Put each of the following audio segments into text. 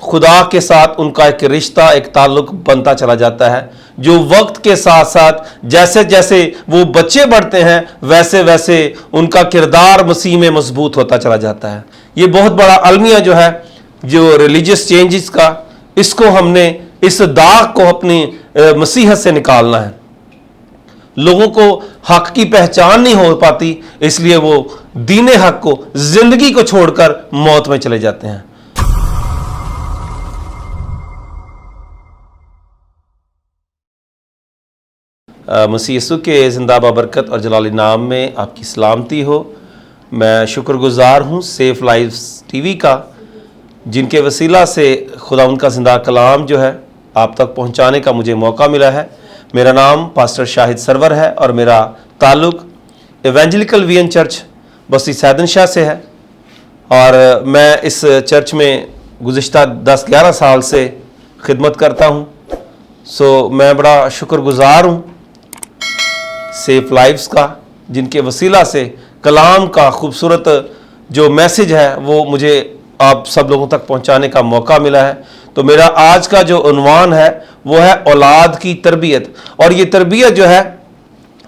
खुदा के साथ उनका एक रिश्ता, एक ताल्लुक बनता चला जाता है, जो वक्त के साथ साथ जैसे जैसे वो बच्चे बढ़ते हैं वैसे वैसे उनका किरदार मसीह में मजबूत होता चला जाता है। ये बहुत बड़ा अलमिया जो है, जो रिलीजियस चेंजेस का, इसको हमने इस दाग को अपनी मसीहत से निकालना है। लोगों को हक की पहचान नहीं हो पाती, इसलिए वो दीन हक को, जिंदगी को छोड़कर मौत में चले जाते हैं। मसीह यीशु के जिंदा बाबरकत और जलाली नाम में आपकी सलामती हो। मैं शुक्रगुजार हूँ सेफ लाइव्स टीवी का, जिनके वसीला से खुदा उनका जिंदा कलाम जो है आप तक पहुँचाने का मुझे मौका मिला है। मेरा नाम पास्टर शाहिद सरवर है और मेरा ताल्लुक़ एवेंजलिकल वीएन चर्च बस्ती सैदन शाह से है, और मैं इस चर्च में गुज़िश्ता 10-11 साल से खिदमत करता हूँ। मैं बड़ा शुक्रगुजार हूँ सेफ लाइव्स का, जिनके वसीला से कलाम का खूबसूरत जो मैसेज है वो मुझे आप सब लोगों तक पहुंचाने का मौका मिला है। तो मेरा आज का जो उन्वान है वो है औलाद की तरबियत, और ये तरबियत जो है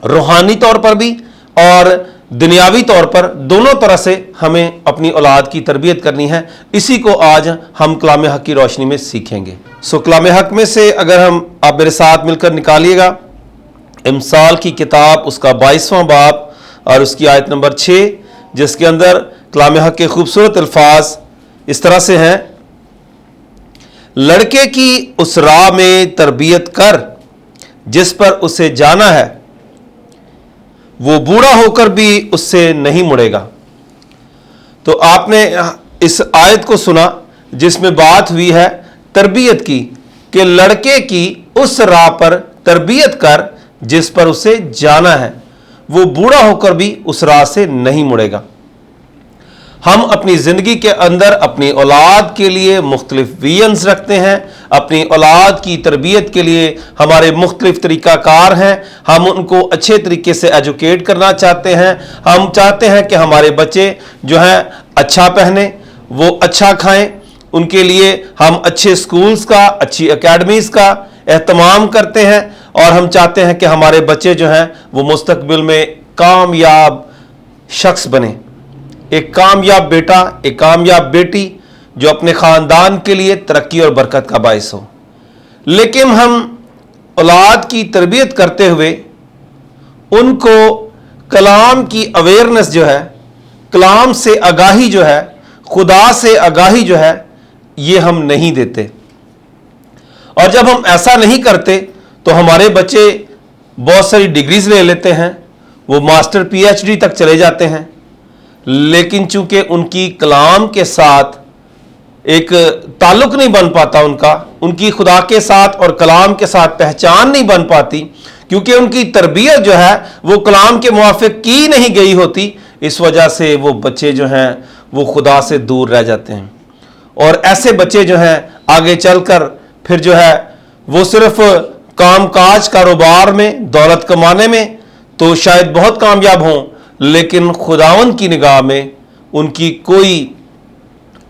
रूहानी तौर पर भी और दुनियावी तौर पर दोनों तरह से हमें अपनी औलाद की तरबियत करनी है। इसी को आज हम कलाम हक की रोशनी में सीखेंगे। कलाम हक में से अगर आप मेरे साथ मिलकर निकालिएगा इमसाल की किताब, उसका 22वां बाब और उसकी आयत नंबर 6, जिसके अंदर कलाम हक के खूबसूरत अल्फाज इस तरह से हैं, लड़के की उस राह में तरबियत कर जिस पर उसे जाना है, वो बूढ़ा होकर भी उससे नहीं मुड़ेगा। तो आपने इस आयत को सुना जिसमें बात हुई है तरबियत की, कि लड़के की उस राह पर तरबियत कर जिस पर उसे जाना है, वो बूढ़ा होकर भी उस राह से नहीं मुड़ेगा। हम अपनी ज़िंदगी के अंदर अपनी औलाद के लिए मुख्तलिफ विजन्स रखते हैं, अपनी औलाद की तरबियत के लिए हमारे मुख्तलिफ तरीक़ाकार हैं। हम उनको अच्छे तरीके से एजुकेट करना चाहते हैं। हम चाहते हैं कि हमारे बच्चे जो हैं अच्छा पहने, वो अच्छा खाएं। उनके लिए हम अच्छे स्कूल्स का, अच्छी एकेडमीज़ का एहतमाम करते हैं, और हम चाहते हैं कि हमारे बच्चे जो हैं वो मुस्तकबिल में कामयाब शख्स बने, एक कामयाब बेटा, एक कामयाब बेटी जो अपने ख़ानदान के लिए तरक्की और बरकत का बायस हो। लेकिन हम औलाद की तरबियत करते हुए उनको कलाम की अवेयरनेस जो है, कलाम से आगाही जो है, खुदा से आगाही जो है, ये हम नहीं देते। और जब हम ऐसा नहीं करते तो हमारे बच्चे बहुत सारी डिग्रीज ले लेते हैं, वो मास्टर पीएचडी तक चले जाते हैं, लेकिन चूंकि उनकी कलाम के साथ एक ताल्लुक नहीं बन पाता, उनकी खुदा के साथ और कलाम के साथ पहचान नहीं बन पाती, क्योंकि उनकी तरबियत जो है वो कलाम के मुआफिक की नहीं गई होती। इस वजह से वो बच्चे जो हैं वो खुदा से दूर रह जाते हैं, और ऐसे बच्चे जो हैं आगे चलकर फिर जो है वो सिर्फ कामकाज कारोबार में, दौलत कमाने में तो शायद बहुत कामयाब हों, लेकिन खुदावंद की निगाह में उनकी कोई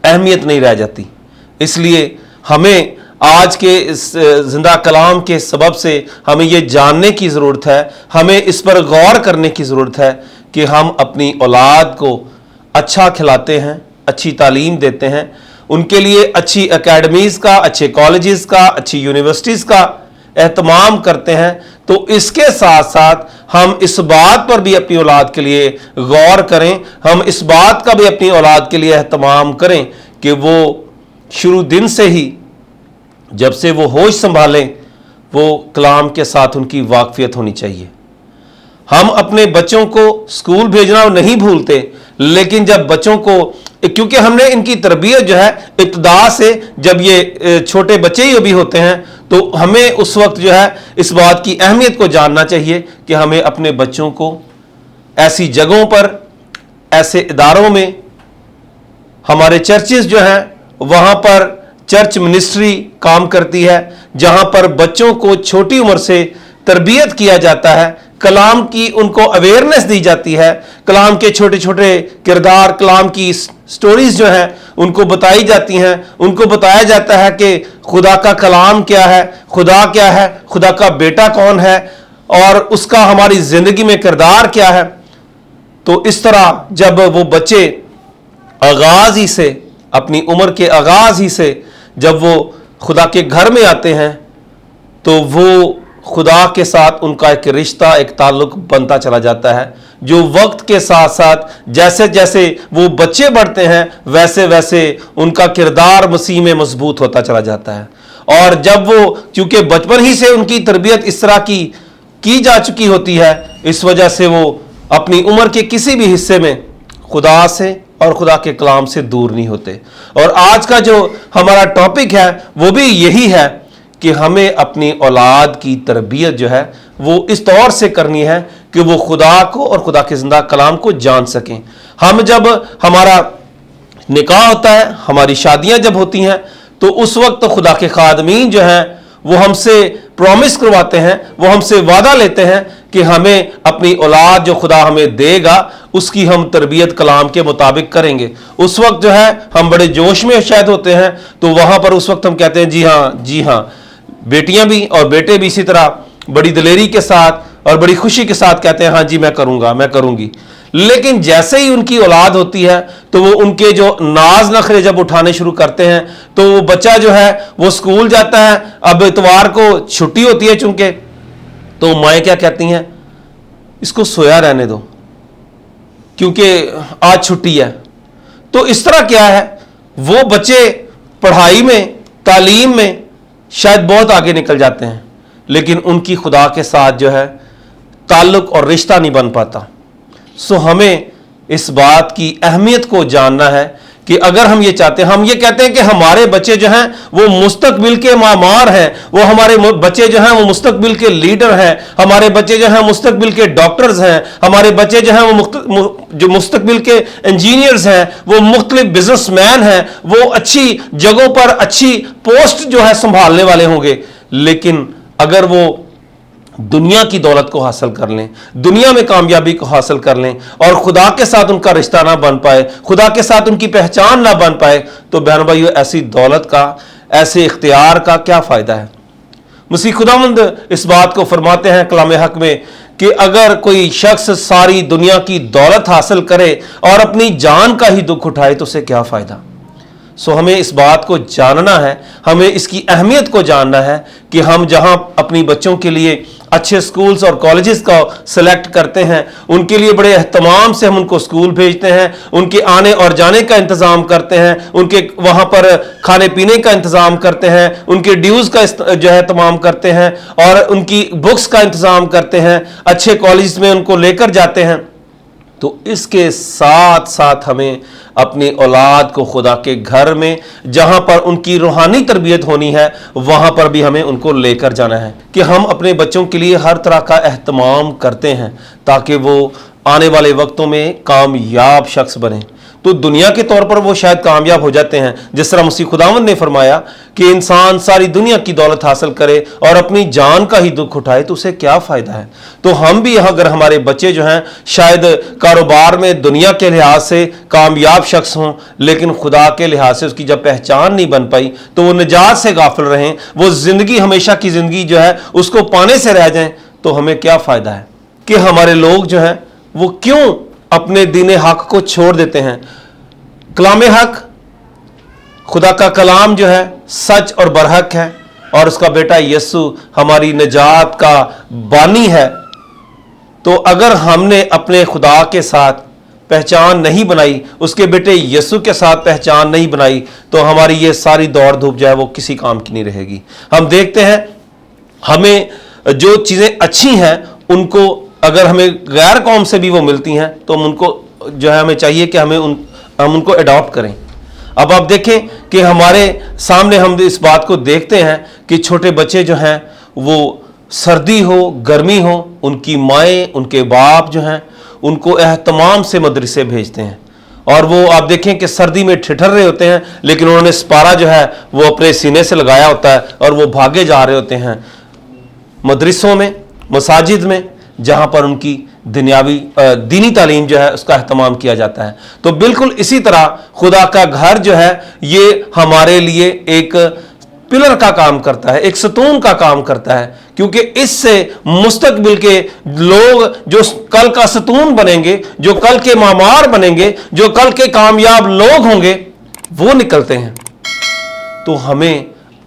अहमियत नहीं रह जाती। इसलिए हमें आज के इस जिंदा कलाम के सबब से हमें ये जानने की ज़रूरत है, हमें इस पर गौर करने की ज़रूरत है कि हम अपनी औलाद को अच्छा खिलाते हैं, अच्छी तालीम देते हैं, उनके लिए अच्छी एकेडमीज़ का, अच्छे कॉलेजेस का, अच्छी यूनिवर्सिटीज़ का एहतमाम करते हैं। तो इसके साथ साथ हम इस बात पर भी अपनी औलाद के लिए गौर करें, हम इस बात का भी अपनी औलाद के लिए एहतमाम करें कि वो शुरू दिन से ही, जब से वो होश संभालें, वो कलाम के साथ उनकी वाकफियत होनी चाहिए। हम अपने बच्चों को स्कूल भेजना नहीं भूलते, लेकिन जब बच्चों को, क्योंकि हमने इनकी तरबियत जो है इब्तिदा से, जब ये छोटे बच्चे ही भी होते हैं, तो हमें उस वक्त जो है इस बात की अहमियत को जानना चाहिए कि हमें अपने बच्चों को ऐसी जगहों पर, ऐसे इदारों में, हमारे चर्चेस जो हैं वहाँ पर चर्च मिनिस्ट्री काम करती है, जहाँ पर बच्चों को छोटी उम्र से तरबियत किया जाता है, कलाम की उनको अवेयरनेस दी जाती है, कलाम के छोटे छोटे किरदार, कलाम की स्टोरीज जो हैं उनको बताई जाती हैं, उनको बताया जाता है कि खुदा का कलाम क्या है, खुदा का बेटा कौन है और उसका हमारी जिंदगी में किरदार क्या है। तो इस तरह जब वो बच्चे आगाज ही से, अपनी उम्र के आगाज ही से जब वो खुदा के घर में आते हैं तो वो खुदा के साथ उनका एक रिश्ता, एक ताल्लुक बनता चला जाता है, जो वक्त के साथ साथ जैसे जैसे वो बच्चे बढ़ते हैं वैसे वैसे उनका किरदार मसीह में मजबूत होता चला जाता है। और जब वो, चूंकि बचपन ही से उनकी तरबियत इस तरह की जा चुकी होती है, इस वजह से वो अपनी उम्र के किसी भी हिस्से में खुदा से और खुदा के कलाम से दूर नहीं होते। और आज का जो हमारा टॉपिक है वो भी यही है कि हमें अपनी औलाद की तरबियत जो है वो इस तौर से करनी है कि वो खुदा को और खुदा के जिंदा कलाम को जान सकें। हम जब हमारा निकाह होता है, हमारी शादियां जब होती हैं, तो उस वक्त खुदा के खादमीन जो हैं वो हमसे प्रॉमिस करवाते हैं, वो हमसे वादा लेते हैं कि हमें अपनी औलाद जो खुदा हमें देगा उसकी हम तरबियत कलाम के मुताबिक करेंगे। उस वक्त जो है हम बड़े जोश में शायद होते हैं, तो वहां पर उस वक्त हम कहते हैं जी हाँ, बेटियां भी और बेटे भी इसी तरह बड़ी दिलेरी के साथ और बड़ी खुशी के साथ कहते हैं हाँ जी मैं करूंगा, मैं करूंगी। लेकिन जैसे ही उनकी औलाद होती है तो वो उनके जो नाज नखरे जब उठाने शुरू करते हैं, तो वो बच्चा जो है वो स्कूल जाता है, अब इतवार को छुट्टी होती है चूंकि, तो माएँ क्या कहती हैं, इसको सोया रहने दो क्योंकि आज छुट्टी है। तो इस तरह क्या है, वो बच्चे पढ़ाई में, तालीम में शायद बहुत आगे निकल जाते हैं, लेकिन उनकी खुदा के साथ जो है ताल्लुक और रिश्ता नहीं बन पाता। सो हमें इस बात की अहमियत को जानना है कि अगर हम ये चाहते हैं, हम ये कहते हैं कि हमारे बच्चे जो हैं वो मुस्तकबिल के मामार हैं, वो हमारे बच्चे जो हैं वो मुस्तकबिल के लीडर हैं, हमारे बच्चे जो हैं मुस्तकबिल के डॉक्टर्स हैं, हमारे बच्चे जो हैं वो जो मुस्तकबिल के इंजीनियर्स हैं, वो मुख्तलिफ बिजनेसमैन हैं, वो अच्छी जगहों पर अच्छी पोस्ट जो है संभालने वाले होंगे। लेकिन अगर वो दुनिया की दौलत को हासिल कर लें, दुनिया में कामयाबी को हासिल कर लें और खुदा के साथ उनका रिश्ता ना बन पाए, खुदा के साथ उनकी पहचान ना बन पाए, तो बहन भाइयों ऐसी दौलत का, ऐसे इख्तियार का क्या फायदा है। मसीह खुदावंद इस बात को फरमाते हैं कलाम हक में कि अगर कोई शख्स सारी दुनिया की दौलत हासिल करे और अपनी जान का ही दुख उठाए तो उसे क्या फायदा। सो हमें इस बात को जानना है, हमें इसकी अहमियत को जानना है कि हम जहां अपनी बच्चों के लिए अच्छे स्कूल्स और कॉलेजेस का सिलेक्ट करते हैं, उनके लिए बड़े एहतमाम से हम उनको स्कूल भेजते हैं, उनके आने और जाने का इंतज़ाम करते हैं, उनके वहाँ पर खाने पीने का इंतज़ाम करते हैं, उनके ड्यूज़ का जो है तमाम करते हैं और उनकी बुक्स का इंतज़ाम करते हैं, अच्छे कॉलेज में उनको लेकर जाते हैं। तो इसके साथ साथ हमें अपनी औलाद को खुदा के घर में जहां पर उनकी रूहानी तरबियत होनी है वहां पर भी हमें उनको लेकर जाना है कि हम अपने बच्चों के लिए हर तरह का एहतमाम करते हैं ताकि वो आने वाले वक्तों में कामयाब शख्स बने। तो दुनिया के तौर पर वो शायद कामयाब हो जाते हैं, जिस तरह मसीह खुदावंद ने फरमाया कि इंसान सारी दुनिया की दौलत हासिल करे और अपनी जान का ही दुख उठाए तो उसे क्या फायदा है। तो हम भी अगर हमारे बच्चे जो हैं शायद कारोबार में दुनिया के लिहाज से कामयाब शख्स हों, लेकिन खुदा के लिहाज से उसकी जब पहचान नहीं बन पाई तो वो निजात से गाफिल रहें, वो जिंदगी हमेशा की जिंदगी जो है उसको पाने से रह जाएं, तो हमें क्या फायदा है कि हमारे लोग जो हैं वो क्यों अपने दीन हक को छोड़ देते हैं। कलाम हक, खुदा का कलाम जो है सच और बरहक है और उसका बेटा यीशु हमारी निजात का बानी है। तो अगर हमने अपने खुदा के साथ पहचान नहीं बनाई, उसके बेटे यीशु के साथ पहचान नहीं बनाई, तो हमारी ये सारी दौड़ धूप जो है वो किसी काम की नहीं रहेगी। हम देखते हैं हमें जो चीज़ें अच्छी हैं उनको अगर हमें गैर कौम से भी वो मिलती हैं तो हम उनको जो है हमें चाहिए कि हम उनको अडॉप्ट करें। अब आप देखें कि हमारे सामने हम इस बात को देखते हैं कि छोटे बच्चे जो हैं वो सर्दी हो गर्मी हो, उनकी माएँ उनके बाप जो हैं उनको एहतमाम से मदरसे भेजते हैं और वो आप देखें कि सर्दी में ठिठर रहे होते हैं, लेकिन उन्होंने स्पारा जो है वो अपने सीने से लगाया होता है और वो भागे जा रहे होते हैं मदरसों में, मसाजिद में, जहाँ पर उनकी دینی تعلیم جو ہے اس کا اہتمام کیا جاتا ہے۔ تو بالکل اسی طرح خدا کا گھر جو ہے یہ ہمارے لیے ایک پلر کا کام کرتا ہے، ایک ستون کا کام کرتا ہے، کیونکہ اس سے مستقبل کے لوگ جو کل کا ستون بنیں گے، جو کل کے معمار بنیں گے، جو کل کے کامیاب لوگ ہوں گے، وہ نکلتے ہیں۔ تو ہمیں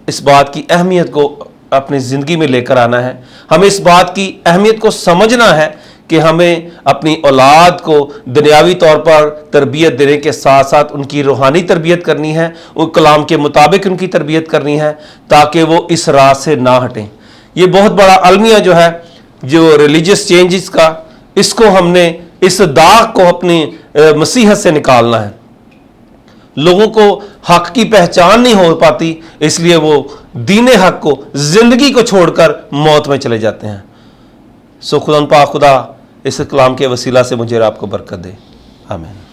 اس بات کی اہمیت کو اپنی زندگی میں لے کر آنا ہے، ہمیں اس بات کی اہمیت کو سمجھنا ہے کہ ہمیں اپنی اولاد کو دنیاوی طور پر تربیت دینے کے ساتھ ساتھ ان کی روحانی تربیت کرنی ہے، وہ کلام کے مطابق ان کی تربیت کرنی ہے تاکہ وہ اس راہ سے نہ ہٹیں۔ یہ بہت بڑا المیہ جو ہے جو ریلیجس چینجز کا، اس کو ہم نے اس داغ کو اپنی مسیحت سے نکالنا ہے۔ لوگوں کو حق کی پہچان نہیں ہو پاتی، اس لیے وہ دین حق کو، زندگی کو چھوڑ کر موت میں چلے جاتے ہیں۔ سو خدا پاک خدا اس کلام کے وسیلہ سے مجھے اور آپ کو برکت دے، آمین۔